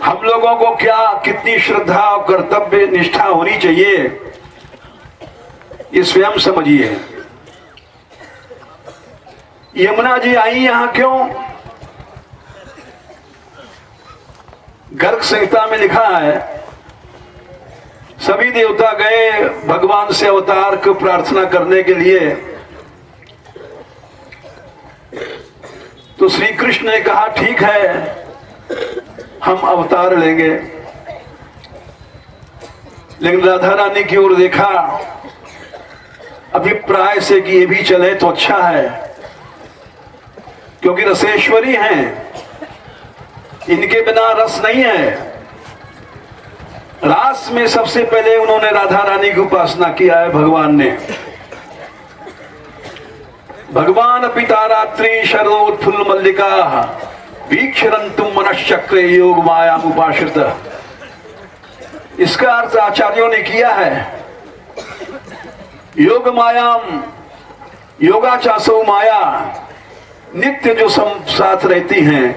हम लोगों को क्या कितनी श्रद्धा और कर्तव्य निष्ठा होनी चाहिए ये स्वयं समझिए। यमुना जी आई यहां क्यों? गर्ग संहिता में लिखा है सभी देवता गए भगवान से अवतार को प्रार्थना करने के लिए, तो श्री कृष्ण ने कहा ठीक है हम अवतार लेंगे। लेकिन राधा रानी की ओर देखा अभिप्राय से कि ये भी चले तो अच्छा है, क्योंकि रसेश्वरी हैं, इनके बिना रस नहीं है। रास में सबसे पहले उन्होंने राधा रानी की उपासना किया है भगवान ने। भगवान पिता रात्रि शरदोत्फुल्ल मल्लिका वीक्षरंतुम मनश्चक्रे योग माया उपाश्रित। इसका अर्थ आचार्यों ने किया है योग मायाम योगा चासो माया, नित्य जो साथ रहती हैं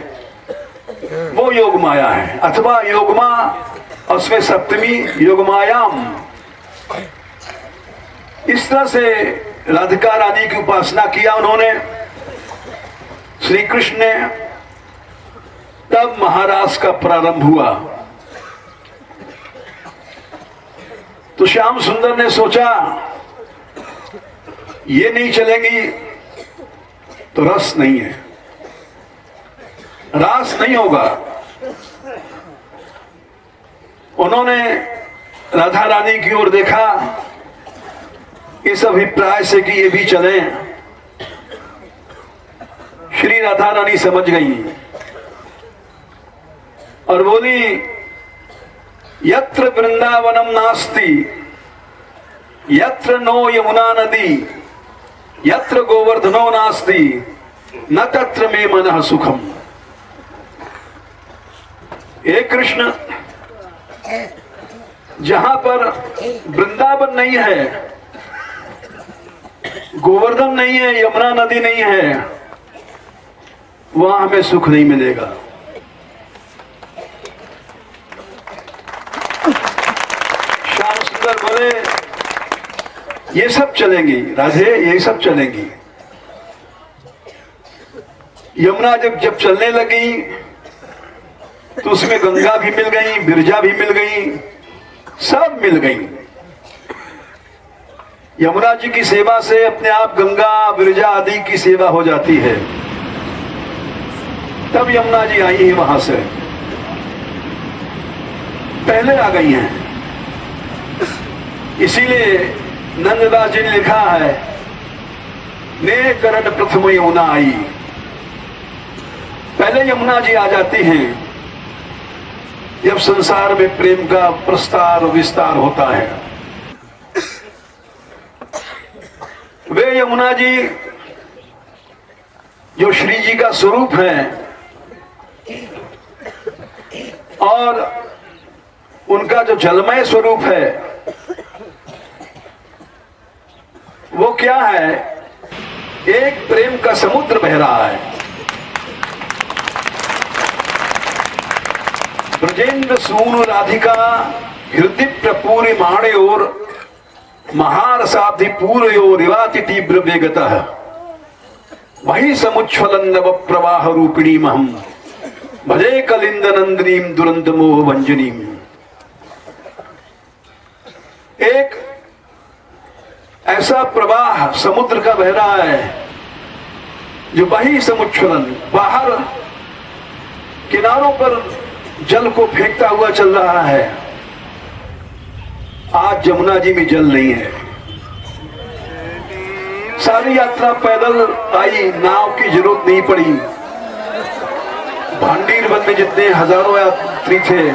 वो योग माया है, अथवा योगमा उसमें सप्तमी योगमायाम। इस तरह से राधिका रानी की उपासना किया उन्होंने, श्री कृष्ण ने। तब महारास का प्रारंभ हुआ। तो श्याम सुंदर ने सोचा ये नहीं चलेंगी तो रस नहीं है, रास नहीं होगा। उन्होंने राधा रानी की ओर देखा इस अभिप्राय से कि ये भी चले। श्री राधा रानी समझ गई और बोली यत्र वृंदावनम नास्ति यत्र नो यमुना नदी यत्र गोवर्धनो नास्ति न तत्र मे मनः सुखम। हे कृष्ण, जहां पर वृंदावन नहीं है, गोवर्धन नहीं है, यमुना नदी नहीं है, वहां हमें सुख नहीं मिलेगा। श्याम सुंदर बोले ये सब चलेंगी राधे, ये सब चलेंगी। यमुना जब चलने लगी तो उसमें गंगा भी मिल गई, बिरजा भी मिल गई, सब मिल गई। यमुना जी की सेवा से अपने आप गंगा बिरजा आदि की सेवा हो जाती है। तब यमुना जी आई है वहां से, पहले आ गई हैं। इसीलिए नंददास जी ने लिखा है ने करण प्रथम यमुना आई। पहले यमुना जी आ जाती हैं जब संसार में प्रेम का प्रस्तार विस्तार होता है। वे यमुना जी जो श्री जी का स्वरूप है और उनका जो जलमय स्वरूप है वो क्या है? एक प्रेम का समुद्र बह रहा है। ब्रजेंद्र सूनु राधिका हृदय प्रपूरी माणे और महारसाब्धि पूर्वयोर रिवाति तीव्र वेगतः वही समुच्छलन नव प्रवाह रूपिणी महम भजे कलिंद नंदिनीम दुरंत मोह भंजनीम। एक ऐसा प्रवाह समुद्र का बह रहा है जो वही समुच्छलन बाहर किनारों पर जल को फेंकता हुआ चल रहा है। आज यमुना जी में जल नहीं है। सारी यात्रा पैदल आई, नाव की जरूरत नहीं पड़ी। भांडीर वन में जितने हजारों यात्री थे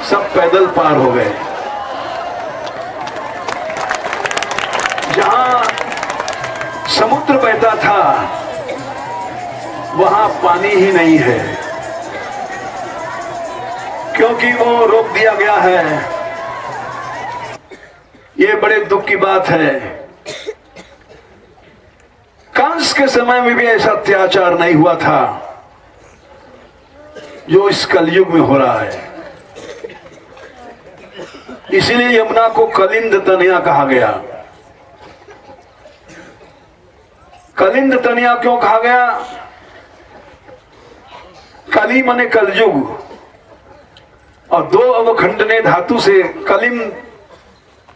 सब पैदल पार हो गए। जहां समुद्र बहता था वहां पानी ही नहीं है, क्योंकि वो रोक दिया गया है। ये बड़े दुख की बात है। कंस के समय में भी ऐसा अत्याचार नहीं हुआ था। जो इस कलयुग में हो रहा है। इसीलिए यमुना को कलिंद तनया कहा गया। कलिंद तनया क्यों कहा गया? कली माने कलयुग, और दो अवखंडने धातु से कलिम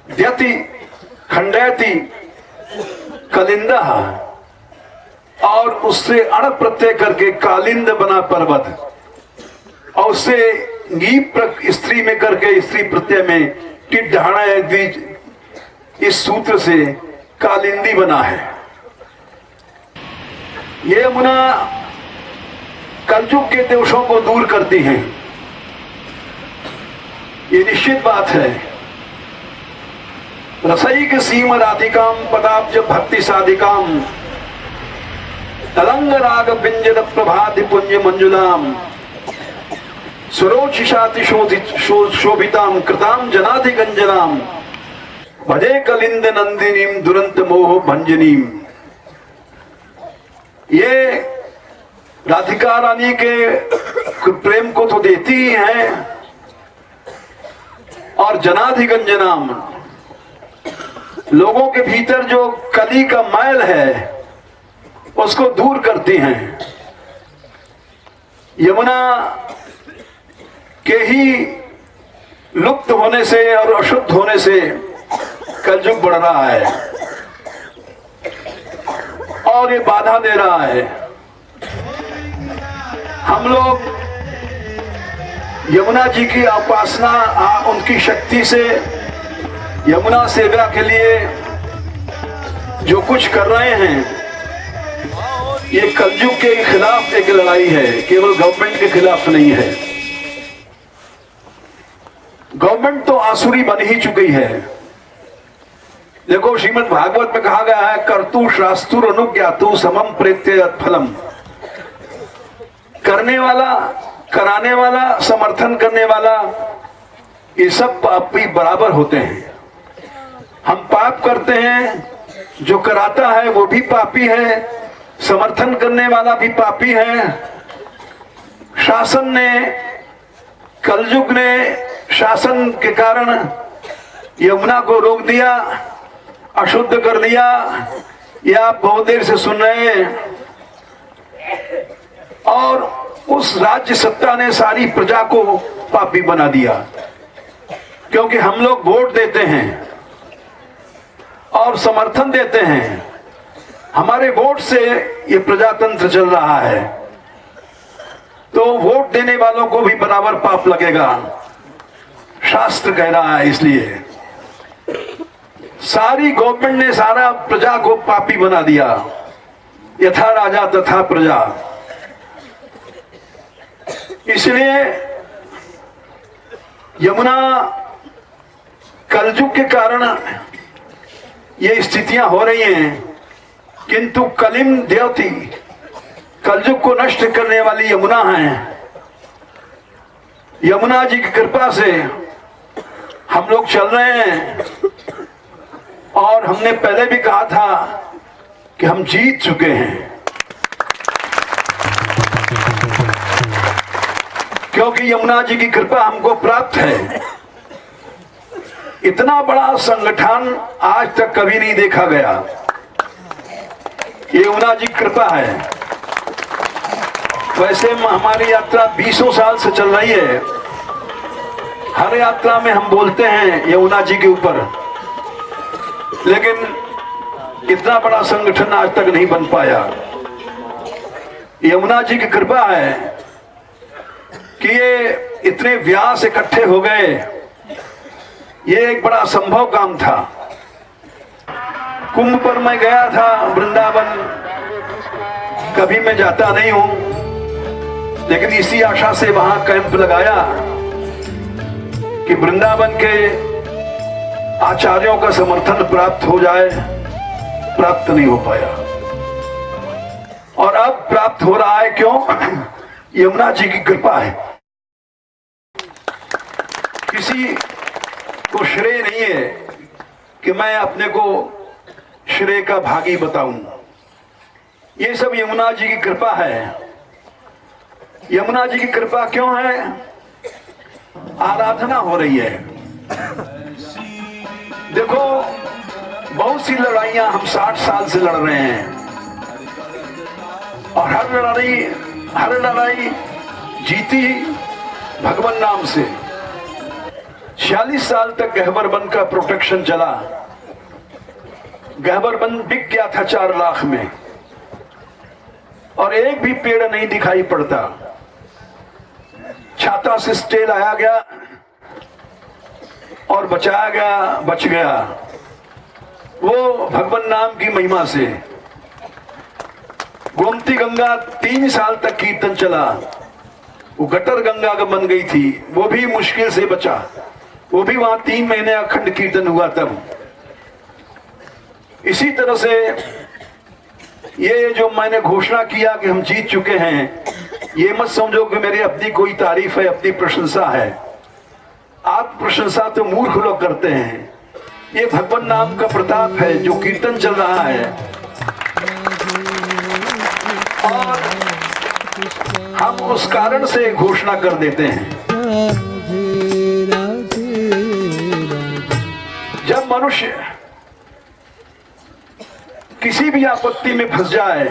द्यति खंडयति कलिंदा, और उससे अण प्रत्यय करके कालिंद बना पर्वत, और उससे स्त्री में करके स्त्री प्रत्यय में टिट ढाणा द्विज, इस सूत्र से कालिंदी बना है। ये यमुना कलयुग के दोषों को दूर करती हैं, ये निश्चित बात है। रसैक सीम राधिकाम पदाब्ज भक्ति साधिकाम तलंग राग बिंजन प्रभाति पुंज मंजुलाम स्वरोचिशाति शोभिताम कृताम जनाधिगंजनाम भजे कलिंद नंदिनीम दुरंत मोह भंजनीम। ये राधिका रानी के प्रेम को तो देती ही है, और जनाधिगंजनाम, लोगों के भीतर जो कली का मैल है उसको दूर करती हैं। यमुना के ही लुप्त होने से और अशुद्ध होने से कलयुग बढ़ रहा है और ये बाधा दे रहा है। हम लोग यमुना जी की उपासना, उनकी शक्ति से यमुना सेवा के लिए जो कुछ कर रहे हैं, ये कलयुग के खिलाफ एक लड़ाई है, केवल गवर्नमेंट के खिलाफ नहीं है। गवर्नमेंट तो आसुरी बन ही चुकी है। देखो श्रीमद् भागवत में कहा गया है, कर्तु शास्त्रु अनुज्ञातु समम प्रेत्य फलम। करने वाला, कराने वाला, समर्थन करने वाला, ये सब पापी बराबर होते हैं। हम पाप करते हैं, जो कराता है वो भी पापी है, समर्थन करने वाला भी पापी है। शासन ने, कलयुग ने शासन के कारण यमुना को रोक दिया, अशुद्ध कर दिया। ये आप बहुत देर से सुन रहे हैं। और उस राज्य सत्ता ने सारी प्रजा को पापी बना दिया, क्योंकि हम लोग वोट देते हैं और समर्थन देते हैं। हमारे वोट से ये प्रजातंत्र चल रहा है, तो वोट देने वालों को भी बराबर पाप लगेगा, शास्त्र कह रहा है। इसलिए सारी गवर्नमेंट ने सारा प्रजा को पापी बना दिया, यथा राजा तथा प्रजा। इसलिए यमुना कलयुग के कारण ये स्थितियां हो रही हैं, किंतु कलिम देवती, कलयुग को नष्ट करने वाली यमुना है। यमुना जी की कृपा से हम लोग चल रहे हैं, और हमने पहले भी कहा था कि हम जीत चुके हैं, क्योंकि यमुना जी की कृपा हमको प्राप्त है। इतना बड़ा संगठन आज तक कभी नहीं देखा गया, ये यमुना जी की कृपा है। वैसे हमारी यात्रा 20 साल से चल रही है। हर यात्रा में हम बोलते हैं यमुना जी के ऊपर, लेकिन इतना बड़ा संगठन आज तक नहीं बन पाया। यमुना जी की कृपा है कि ये इतने व्यास इकट्ठे हो गए। ये एक बड़ा संभव काम था। कुंभ पर मैं गया था वृंदावन, कभी मैं जाता नहीं हूं, लेकिन इसी आशा से वहां कैंप लगाया कि वृंदावन के आचार्यों का समर्थन प्राप्त हो जाए। प्राप्त नहीं हो पाया, और अब प्राप्त हो रहा है। क्यों? यमुना जी की कृपा है। किसी को श्रेय नहीं है कि मैं अपने को श्रेय का भागी बताऊं। ये सब यमुना जी की कृपा है। यमुना जी की कृपा क्यों है? आराधना हो रही है। देखो, बहुत सी लड़ाइयां हम 60 साल से लड़ रहे हैं और हर लड़ाई जीती भगवान नाम से। 46 साल तक गहबर वन का प्रोटेक्शन चला। गहबर वन बिक गया था 4 लाख में और एक भी पेड़ नहीं दिखाई पड़ता। छाता से स्टे लाया गया और बचाया गया, बच गया वो भगवान नाम की महिमा से। गोमती गंगा 3 साल तक कीर्तन चला, वो गटर गंगा का बन गई थी, वो भी मुश्किल से बचा। वो भी वहां 3 महीने अखंड कीर्तन हुआ तब। इसी तरह से ये जो मैंने घोषणा किया कि हम जीत चुके हैं, ये मत समझो कि मेरी अपनी कोई तारीफ है, अपनी प्रशंसा है। आप प्रशंसा तो मूर्ख लोग करते हैं। ये भगवान नाम का प्रताप है जो कीर्तन चल रहा है और हम उस कारण से घोषणा कर देते हैं। जब मनुष्य किसी भी आपत्ति में फंस जाए,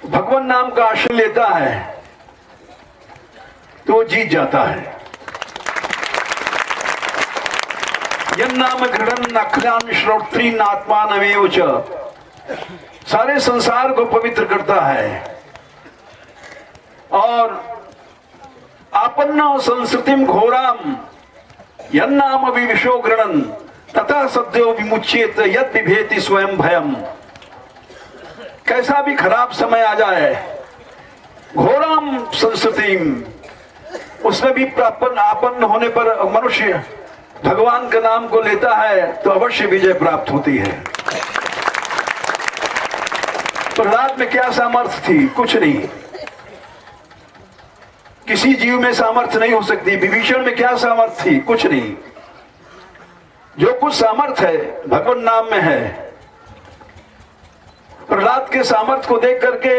भगवान नाम का आश्रय लेता है तो वो जीत जाता है। यन्नाम घृणन् अखिलान् श्रोत्रीन् आत्मानमेव च, सारे संसार को पवित्र करता है। और आपन्ना संस्कृतिम घोराम यन्नाम विविशो गृणन् तथा सद्यो विमुच्येत यद बिभेति स्वयं भयम। कैसा भी खराब समय आ जाए, घोराम संस्कृतिम, उसमें भी आपन्न होने पर मनुष्य भगवान के नाम को लेता है तो अवश्य विजय प्राप्त होती है। प्रहलाद में क्या सामर्थ्य थी? कुछ नहीं। किसी जीव में सामर्थ्य नहीं हो सकती। विभीषण में क्या सामर्थ्य थी? कुछ नहीं। जो कुछ सामर्थ्य है भगवान नाम में है। प्रहलाद के सामर्थ्य को देख करके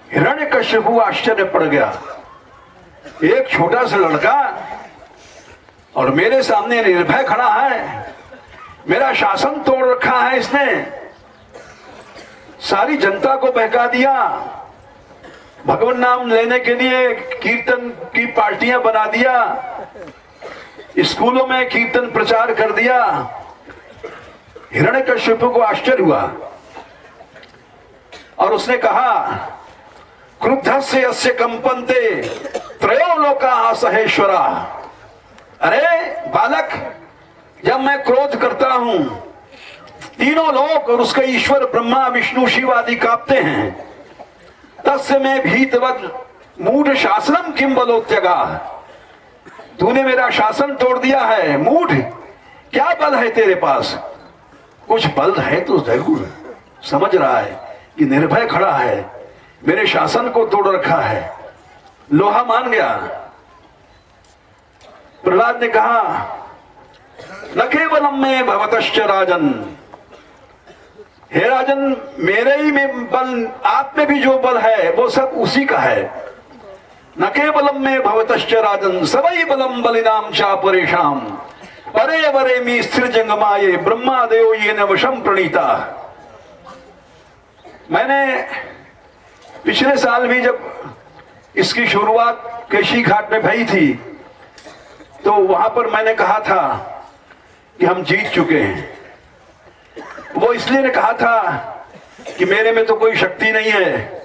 हिरण्यकश्यप आश्चर्य पड़ गया। एक छोटा सा लड़का और मेरे सामने निर्भय खड़ा है, मेरा शासन तोड़ रखा है इसने, सारी जनता को बहका दिया, भगवान नाम लेने के लिए कीर्तन की पार्टियां बना दिया, स्कूलों में कीर्तन प्रचार कर दिया। हिरण्यकश्यप को आश्चर्य हुआ और उसने कहा, क्रुद्धस्य यस्य कंपन्ते त्रयो लोका सहेश्वरा। अरे बालक, जब मैं क्रोध करता हूं तीनों लोग और उसके ईश्वर ब्रह्मा विष्णु शिव आदि कांपते हैं। तस्य में भीतवद मूढ़ शासनम किम बलोत्यगा। तूने मेरा शासन तोड़ दिया है, मूढ़, क्या बल है तेरे पास? कुछ बल है तो जरूर। समझ रहा है कि निर्भय खड़ा है, मेरे शासन को तोड़ रखा है। लोहा मान गया। प्रहलाद ने कहा, न केवलम में भवतश्च राजन, हे राजन, मेरे ही में बल, आप में भी जो बल है वो सब उसी का है। न केवलम में भवतश्च राजन सवै बलम बलिनाम चापरेशाम परे वरे मी स्थिर जंगमाये ब्रह्मा देव ये न वशम प्रणीता। मैंने पिछले साल भी जब इसकी शुरुआत केशी घाट में भई थी तो वहां पर मैंने कहा था कि हम जीत चुके हैं। वो इसलिए ने कहा था कि मेरे में तो कोई शक्ति नहीं है,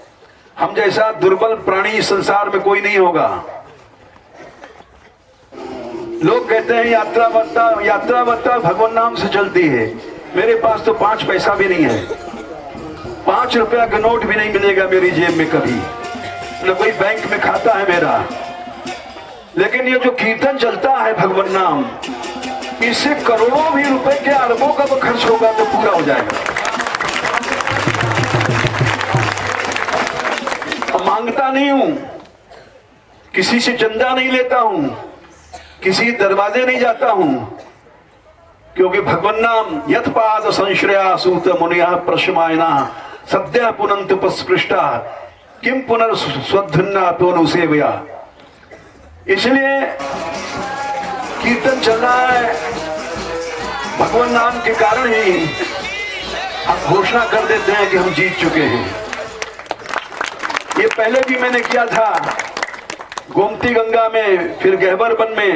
हम जैसा दुर्बल प्राणी इस संसार में कोई नहीं होगा। लोग कहते हैं यात्रा वार्ता भगवान नाम से चलती है। मेरे पास तो 5 पैसा भी नहीं है, 5 रुपया का नोट भी नहीं मिलेगा मेरी जेब में कभी, न कोई बैंक में खाता है मेरा। लेकिन ये जो कीर्तन चलता है भगवान नाम, इससे करोड़ों भी रुपए के अरबों का तो खर्च होगा तो पूरा हो जाएगा। मांगता नहीं हूं, किसी से चंदा नहीं लेता हूं, किसी दरवाजे नहीं जाता हूं, क्योंकि भगवान नाम यथपाद संश्रया सूत मुनिया प्रशमायना सद्य पुनंत पस्पृष्टा किम पुनर्स्वधुन्ना तो सेवया। इसलिए कीर्तन चल रहा है, भगवान नाम के कारण ही हम घोषणा कर देते हैं कि हम जीत चुके हैं। ये पहले भी मैंने किया था, गोमती गंगा में, फिर गहबर वन में,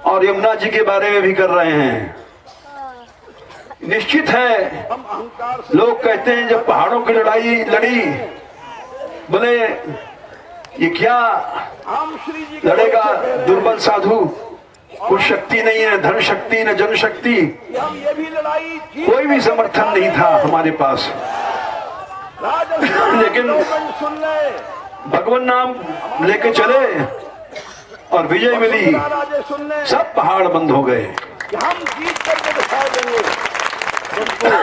और यमुना जी के बारे में भी कर रहे हैं। निश्चित है, लोग कहते हैं जब पहाड़ों की लड़ाई लड़ी, बोले ये क्या लड़ेगा दुर्बल साधु, कुछ शक्ति नहीं है, धन शक्ति न जन शक्ति, कोई भी समर्थन नहीं था हमारे पास। लेकिन भगवान नाम लेके चले और विजय मिली, सब पहाड़ बंद हो गए। हम जीत करके दिखा देंगे।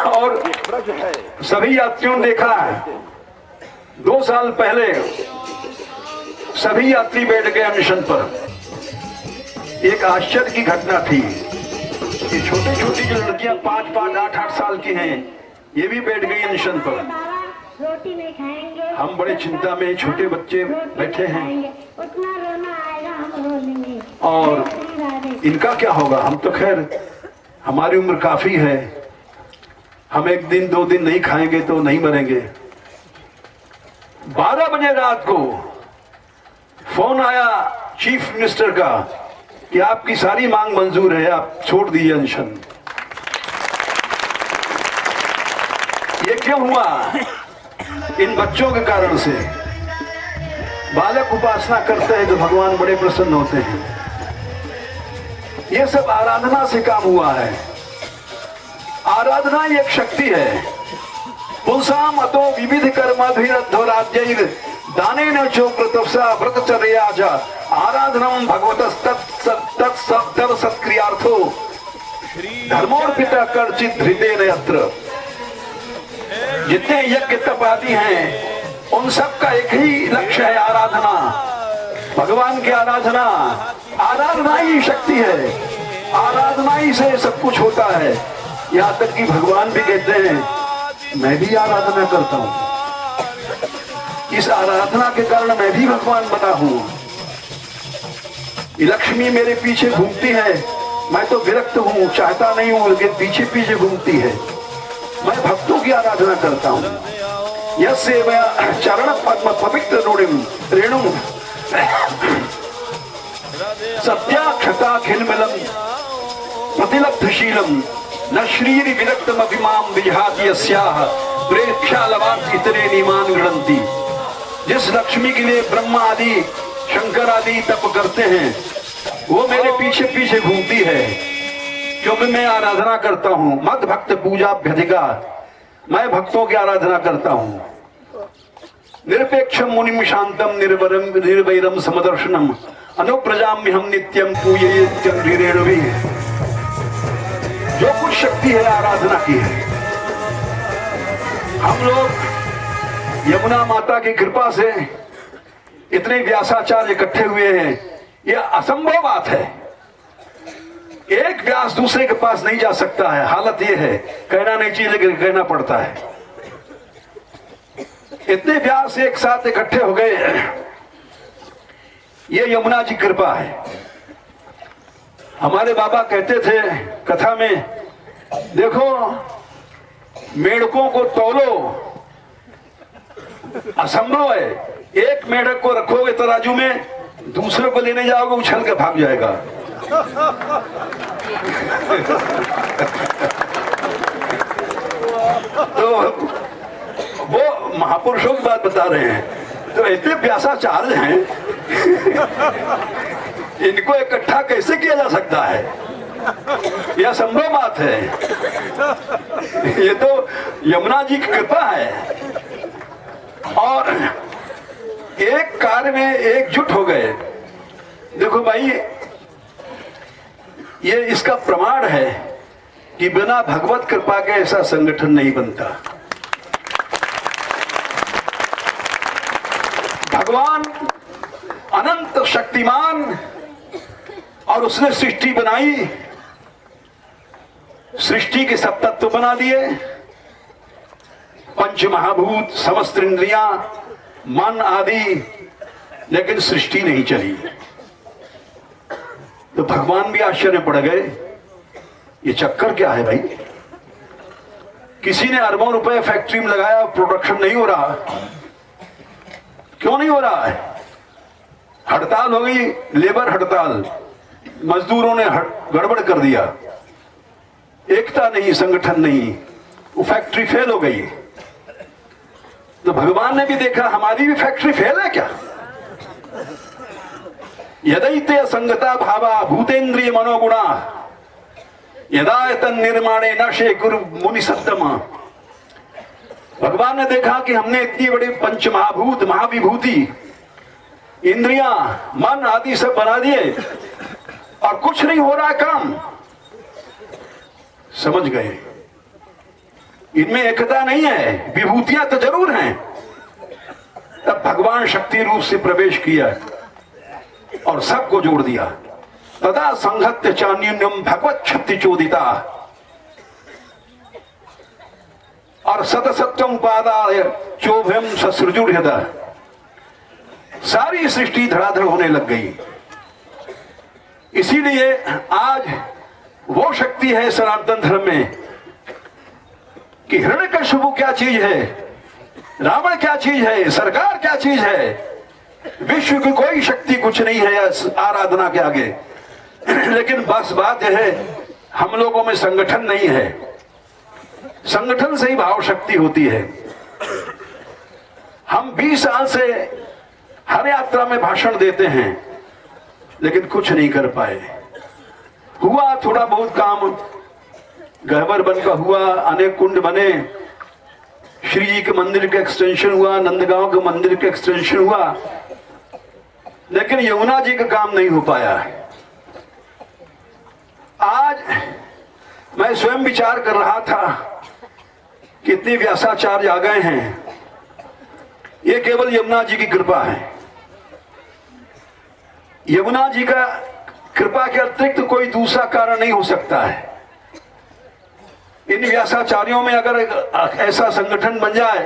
और सभी यात्रियों ने देखा है, 2 साल पहले सभी यात्री बैठ गए मिशन पर। एक आश्चर्य की घटना थी कि छोटी छोटी जो लड़कियां 5-5, 8-8 साल की हैं, ये भी बैठ गई मिशन पर। रोटी नहीं खाएंगे, हम बड़े चिंता में, छोटे बच्चे बैठे हैं, उतना रोना आएगा हम रो लेंगे। और इनका क्या होगा। हम तो खैर हमारी उम्र काफी है, हम 1 दिन 2 दिन नहीं खाएंगे तो नहीं मरेंगे। 12 बजे रात को फोन आया चीफ मिनिस्टर का कि आपकी सारी मांग मंजूर है, आप छोड़ दीजिए अनशन। ये क्यों हुआ? इन बच्चों के कारण से। बालक उपासना करते हैं तो भगवान बड़े प्रसन्न होते हैं। ये सब आराधना से काम हुआ है। आराधना एक शक्ति है। पुंसाम अतो विविध कर्माभिरद्धो राज्यैर दानेन चोक्रतपसा व्रतचर्या च आराधनम भगवतस्तत् सत्क्रियार्थो धर्मोर्पिता कर्चित हृदय यत्र। जितने यज्ञ तप आदि हैं, उन सब का एक ही लक्ष्य है, आराधना, भगवान की आराधना। आराधना ही शक्ति है, आराधना ही से सब कुछ होता है। यहाँ तक कि भगवान भी कहते हैं मैं भी आराधना करता हूँ, इस आराधना के कारण मैं भी भगवान बना हूँ। लक्ष्मी मेरे पीछे घूमती है, मैं तो विरक्त हूँ, चाहता नहीं हूँ, लेकिन पीछे पीछे घूमती है। मैं भक्तों की आराधना करता हूँ। यस्य चरण पद्म पवित्र रेणु सत्याक्षताखिलमिलम प्रतिलब्धशीलम न श्रीरि विरक्तम अभिमाम विजहाति यस्याः प्रेक्षालवात् इतरे नीमान गृणन्ति। जिस लक्ष्मी के लिए ब्रह्मा आदि शंकर आदि तप करते हैं, वो मेरे पीछे पीछे घूमती है, क्योंकि मैं आराधना करता हूँ। मद भक्त पूजा भ्यधिका, मैं भक्तों की आराधना करता हूँ। निरपेक्षम मुनिम शांतम निर्वैरम समदर्शनम अनुप्रजाम्य हम नित्यम पूजयेत्यं ऋरेणुभिः। जो कुछ शक्ति है आराधना की है। हम लोग यमुना माता की कृपा से इतने व्यासाचार्य इकट्ठे हुए हैं, यह असंभव बात है। एक व्यास दूसरे के पास नहीं जा सकता है। हालत यह है, कहना नहीं चाहिए लेकिन कहना पड़ता है। इतने व्यास एक साथ इकट्ठे हो गए, ये यमुना जी कृपा है। हमारे बाबा कहते थे कथा में, देखो मेढकों को तौलो, असंभव है। एक मेढक को रखोगे तराजू में, दूसरे को लेने जाओगे उछल के भाग जाएगा। तो वो महापुरुषों की बात बता रहे हैं। तो ऐसे व्यासाचार्य हैं, इनको इकट्ठा कैसे किया जा सकता है? यह संभव बात है। ये तो यमुना जी की कृपा है। और एक कार्य में एकजुट हो गए। देखो भाई, ये इसका प्रमाण है कि बिना भगवत कृपा के ऐसा संगठन नहीं बनता। भगवान अनंत शक्तिमान, और उसने सृष्टि बनाई, सृष्टि के सब तत्व बना दिए, पंच महाभूत, समस्त इंद्रियां, मन आदि, लेकिन सृष्टि नहीं चली। तो भगवान भी आश्चर्य पड़ गए, ये चक्कर क्या है भाई? किसी ने अरबों रुपए फैक्ट्री में लगाया, प्रोडक्शन नहीं हो रहा, क्यों नहीं हो रहा है? हड़ताल हो गई, लेबर हड़ताल, मजदूरों ने गड़बड़ कर दिया, एकता नहीं, संगठन नहीं, वो फैक्ट्री फेल हो गई। तो भगवान ने भी देखा हमारी भी फैक्ट्री फेल है क्या? यदैते असंगता भावा भूतेन्द्रिय मनोगुणा यदायतन निर्माणे नशे गुरु मुनि सत्तम। भगवान ने देखा कि हमने इतनी बड़ी पंच महाभूत महाविभूति इंद्रियां मन आदि सब बना दिए और कुछ नहीं हो रहा काम। समझ गए इनमें एकता नहीं है, विभूतियां तो जरूर हैं। तब भगवान शक्ति रूप से प्रवेश किया और सबको जोड़ दिया। तदा संहत्य चान्यून्यम भगवत शक्ति चोदिता और सतसत्यम पादाय चोभ्यम ससृजुर हृदय। सारी सृष्टि धड़ाधड़ होने लग गई। इसीलिए आज वो शक्ति है सनातन धर्म में कि हिरण्यकशिपु क्या चीज है, रावण क्या चीज है, सरकार क्या चीज है, विश्व की कोई शक्ति कुछ नहीं है आराधना के आगे। लेकिन बस बात यह है हम लोगों में संगठन नहीं है। संगठन से ही भाव शक्ति होती है। हम 20 साल से हर यात्रा में भाषण देते हैं लेकिन कुछ नहीं कर पाए। हुआ थोड़ा बहुत काम, गहवर बन का हुआ, अनेक कुंड बने, श्री जी के मंदिर का एक्सटेंशन हुआ, नंदगांव के मंदिर का एक्सटेंशन हुआ, लेकिन यमुना जी का काम नहीं हो पाया। आज मैं स्वयं विचार कर रहा था कितने व्यासाचार्य आ गए हैं, ये केवल यमुना जी की कृपा है। यमुना जी का कृपा के अतिरिक्त तो कोई दूसरा कारण नहीं हो सकता है। इन व्यासाचार्यों में अगर ऐसा संगठन बन जाए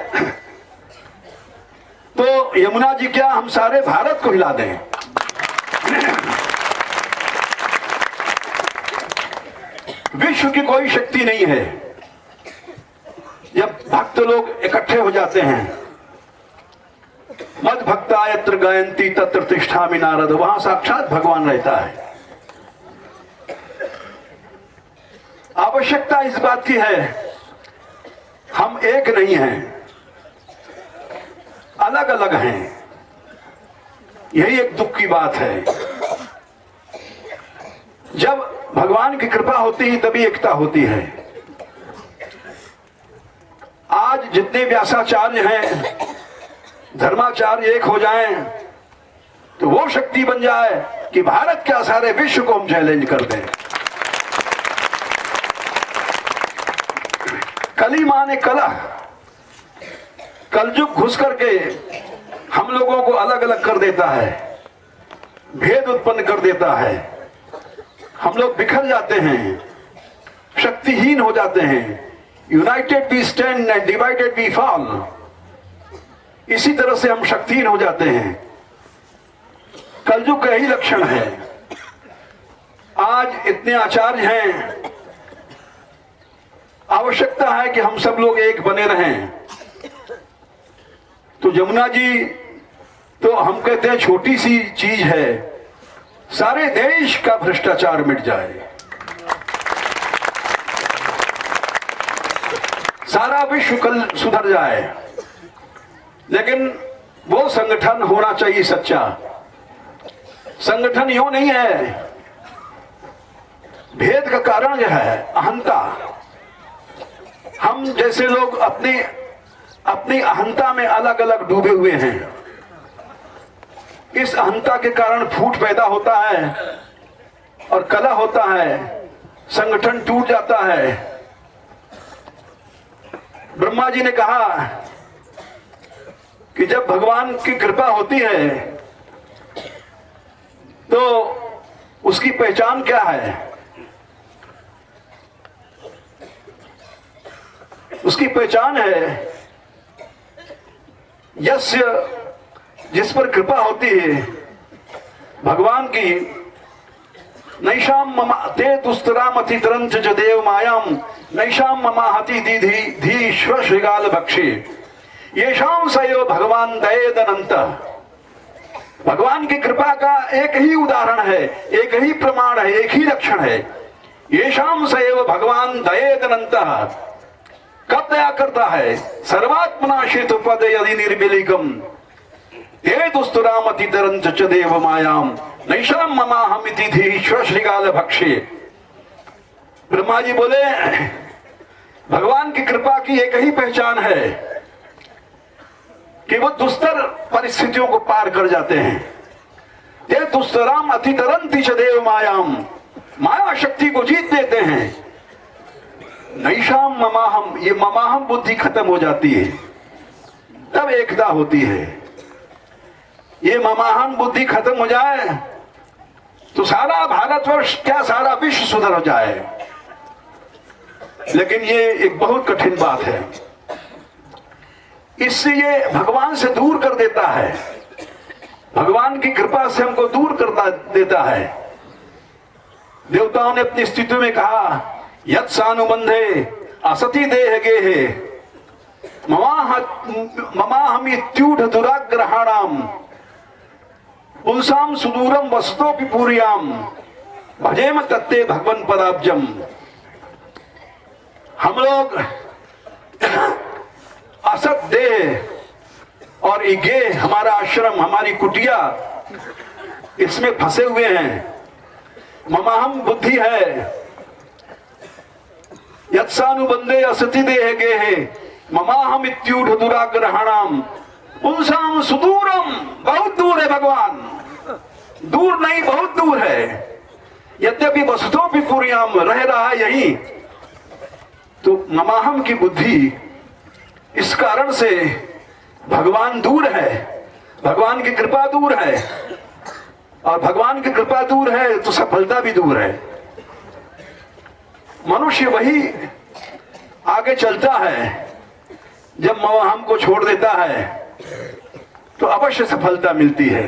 तो यमुना जी क्या हम सारे भारत को हिला दें। विश्व की कोई शक्ति नहीं है। जब भक्त लोग इकट्ठे हो जाते हैं, मद भक्ता यत्र गायंती तत्र तिष्ठामि नारद, वहां साक्षात भगवान रहता है। आवश्यकता इस बात की है हम एक नहीं हैं, अलग अलग हैं। यही एक दुख की बात है। जब भगवान की कृपा होती है तभी एकता होती है। आज जितने व्यासाचार्य हैं, धर्माचार्य एक हो जाएं तो वो शक्ति बन जाए कि भारत क्या सारे विश्व को हम चैलेंज कर दें। कली माने कला, कलयुग घुस करके हम लोगों को अलग अलग कर देता है, भेद उत्पन्न कर देता है। हम लोग बिखर जाते हैं, शक्तिहीन हो जाते हैं। United we stand and divided we fall. इसी तरह से हम शक्तिहीन हो जाते हैं। कलयुग का यही लक्षण है। आज इतने आचार्य हैं, आवश्यकता है कि हम सब लोग एक बने रहें। तो यमुना जी तो हम कहते हैं छोटी सी चीज है, सारे देश का भ्रष्टाचार मिट जाए, सारा विश्व कल सुधर जाए। लेकिन वो संगठन होना चाहिए सच्चा। संगठन यूं नहीं है। भेद का कारण यह है अहंता। हम जैसे लोग अपनी अहंता में अलग अलग डूबे हुए हैं। इस अहंता के कारण फूट पैदा होता है और कलह होता है, संगठन टूट जाता है। ब्रह्मा जी ने कहा कि जब भगवान की कृपा होती है तो उसकी पहचान क्या है? उसकी पहचान है यस्य जिस पर कृपा होती है भगवान की, नैशाम ममा ते दुस्तराम अतितरंच च देव मायाम नैशाम ममा हति धी श्रीगाल भक्षे येषाम सयो भगवान दयेदनंत। भगवान की कृपा का एक ही उदाहरण है, एक ही प्रमाण है, एक ही लक्षण है। येषाम सयो भगवान दयेदनंत। कब दया करता है? सर्वात्मनाश्रित पद यदि निर्बिलिकम ते दुस्तराम अतितरंच च देव मायाम नैशाम ममा हमिति धी श्रीगाल भक्षे। ब्रह्मा जी बोले भगवान की कृपा की एक ही पहचान है कि वो दुस्तर परिस्थितियों को पार कर जाते हैं। ये दुस्तराम अतितरंति च देव मायाम, माया शक्ति को जीत देते हैं। नैशाम ममाहम, ये ममाहम बुद्धि खत्म हो जाती है, तब एकता होती है। ये ममाहम बुद्धि खत्म हो जाए तो सारा भारतवर्ष क्या सारा विश्व सुधर हो जाए। लेकिन ये एक बहुत कठिन बात है, इससे ये भगवान से दूर कर देता है, भगवान की कृपा से हमको दूर कर देता है। देवताओं ने अपनी स्थिति में कहा यत् सानुबंधे असति देह गेहे ममाहम इत्यूढ़ दुराग्रहाणाम पुंसाम सुदूरम वस्तोपि पूर्याम भजेम तत्ते भगवन पदाब्जम। हम लोग असत देह और इगे, हमारा आश्रम, हमारी कुटिया, इसमें फंसे हुए हैं। ममाहम बुद्धि है, यत्सानुबंधे असति देह गेहे ममाहम इत्यूढ़ दुराग्रहाणाम पुंसाम सुदूरम। बहुत दूर है भगवान, दूर नहीं बहुत दूर है। यद्यपि वस्तुओं भी पूर्याम रह रहा है यही, तो ममाहम की बुद्धि, इस कारण से भगवान दूर है, भगवान की कृपा दूर है, और भगवान की कृपा दूर है तो सफलता भी दूर है। मनुष्य वही आगे चलता है जब ममाहम को छोड़ देता है तो अवश्य सफलता मिलती है।